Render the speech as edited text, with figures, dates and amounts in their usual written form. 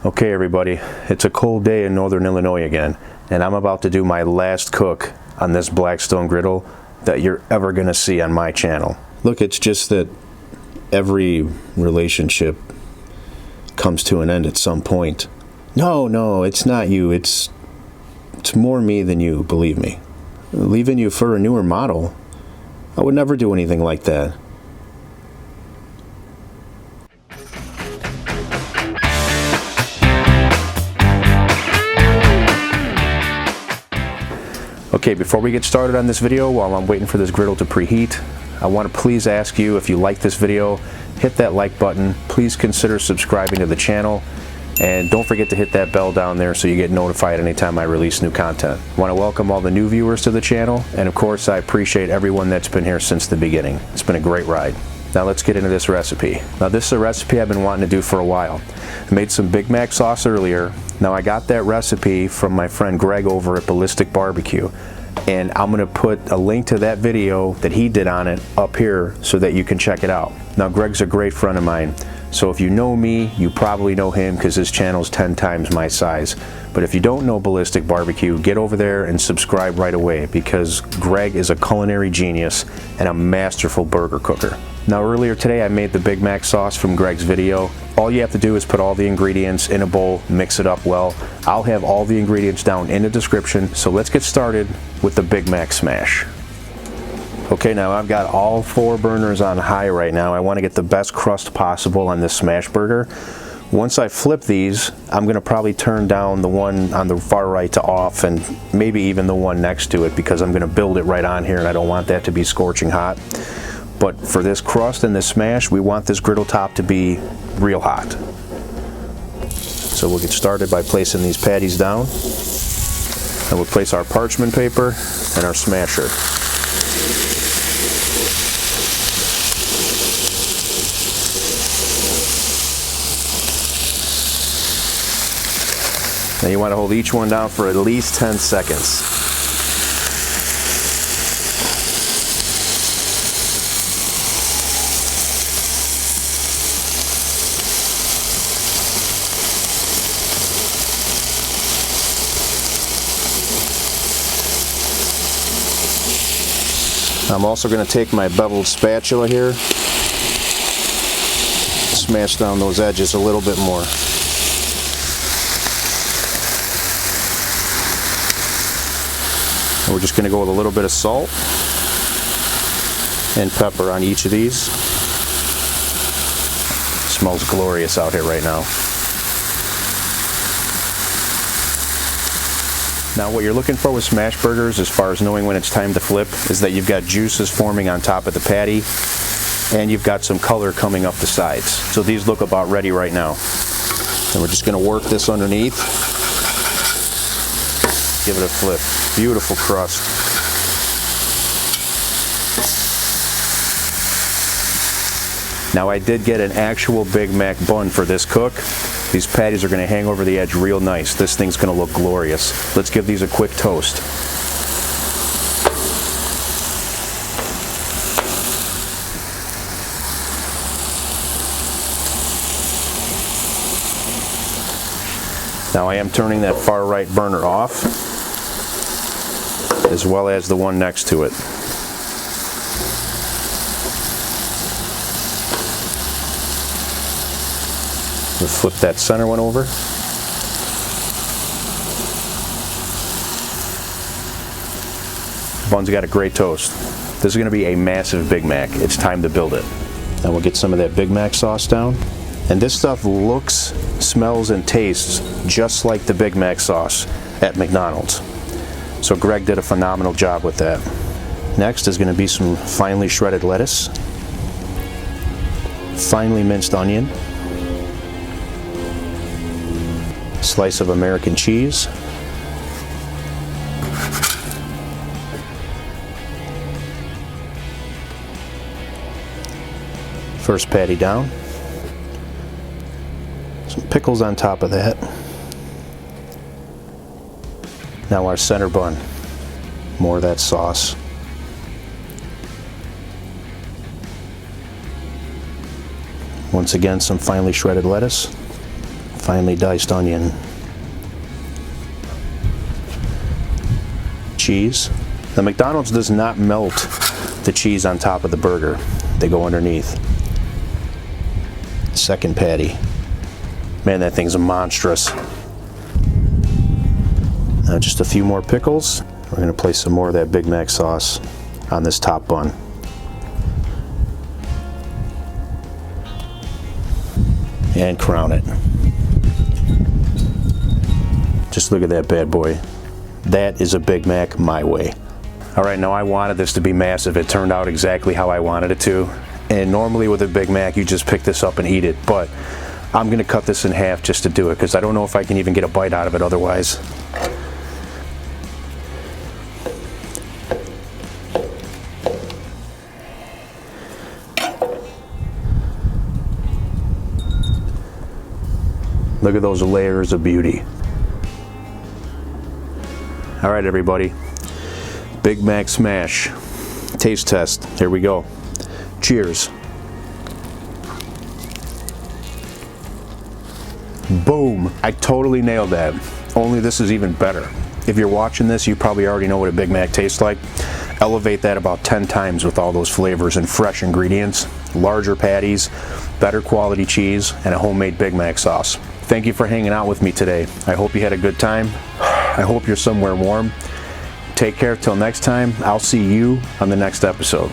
Okay everybody, it's a cold day in Northern Illinois again, and I'm about to do my last cook on this Blackstone Griddle that you're ever gonna see on my channel. Look, it's just that every relationship comes to an end at some point. No, it's not you, it's more me than you, believe me. Leaving you for a newer model, I would never do anything like that. Okay, before we get started on this video, while I'm waiting for this griddle to preheat, I want to please ask you, if you like this video, hit that like button. Please consider subscribing to the channel, and don't forget to hit that bell down there so you get notified anytime I release new content. I want to welcome all the new viewers to the channel, and of course I appreciate everyone that's been here since the beginning. It's been a great ride. Now let's get into this recipe. Now this is a recipe I've been wanting to do for a while. I made some Big Mac sauce earlier. Now I got that recipe from my friend Greg over at Ballistic Barbecue, and I'm going to put a link to that video that he did on it up here so that you can check it out. Now Greg's a great friend of mine, so if you know me, you probably know him because his channel's 10 times my size. But if you don't know Ballistic Barbecue, get over there and subscribe right away, because Greg is a culinary genius and a masterful burger cooker. Now earlier today I made the Big Mac sauce from Greg's video. All you have to do is put all the ingredients in a bowl, mix it up well. I'll have all the ingredients down in the description, so let's get started with the Big Mac smash. Okay, now I've got all 4 burners on high right now. I want to get the best crust possible on this smash burger. Once I flip these, I'm going to probably turn down the one on the far right to off, and maybe even the one next to it, because I'm going to build it right on here and I don't want that to be scorching hot. But for this crust and this smash, we want this griddle top to be real hot. So we'll get started by placing these patties down. And we'll place our parchment paper and our smasher. Now you want to hold each one down for at least 10 seconds. I'm also going to take my beveled spatula here, smash down those edges a little bit more. And we're just going to go with a little bit of salt and pepper on each of these. It smells glorious out here right now. Now what you're looking for with smash burgers, as far as knowing when it's time to flip, is that you've got juices forming on top of the patty and you've got some color coming up the sides. So these look about ready right now. And we're just going to work this underneath. Give it a flip. Beautiful crust. Now I did get an actual Big Mac bun for this cook. These patties are going to hang over the edge real nice. This thing's going to look glorious. Let's give these a quick toast. Now I am turning that far right burner off, as well as the one next to it. We'll flip that center one over. Bun's got a great toast. This is going to be a massive Big Mac. It's time to build it. Now we'll get some of that Big Mac sauce down. And this stuff looks, smells, and tastes just like the Big Mac sauce at McDonald's. So Greg did a phenomenal job with that. Next is going to be some finely shredded lettuce, finely minced onion, slice of American cheese, first patty down, some pickles on top of that. Now our center bun, more of that sauce. Once again, some finely shredded lettuce, finely diced onion. Cheese. The McDonald's does not melt the cheese on top of the burger. They go underneath. Second patty. Man, that thing's monstrous. Now just a few more pickles. We're going to place some more of that Big Mac sauce on this top bun. And crown it. Just look at that bad boy. That is a Big Mac my way. Alright, now I wanted this to be massive. It turned out exactly how I wanted it to. And normally with a Big Mac, you just pick this up and eat it. But I'm going to cut this in half just to do it, because I don't know if I can even get a bite out of it otherwise. Look at those layers of beauty. All right, everybody. Big Mac smash. Taste test. Here we go. Cheers. Boom. I totally nailed that. Only this is even better. If you're watching this, you probably already know what a Big Mac tastes like. Elevate that about 10 times with all those flavors and fresh ingredients, larger patties, better quality cheese, and a homemade Big Mac sauce. Thank you for hanging out with me today. I hope you had a good time. I hope you're somewhere warm. Take care till next time. I'll see you on the next episode.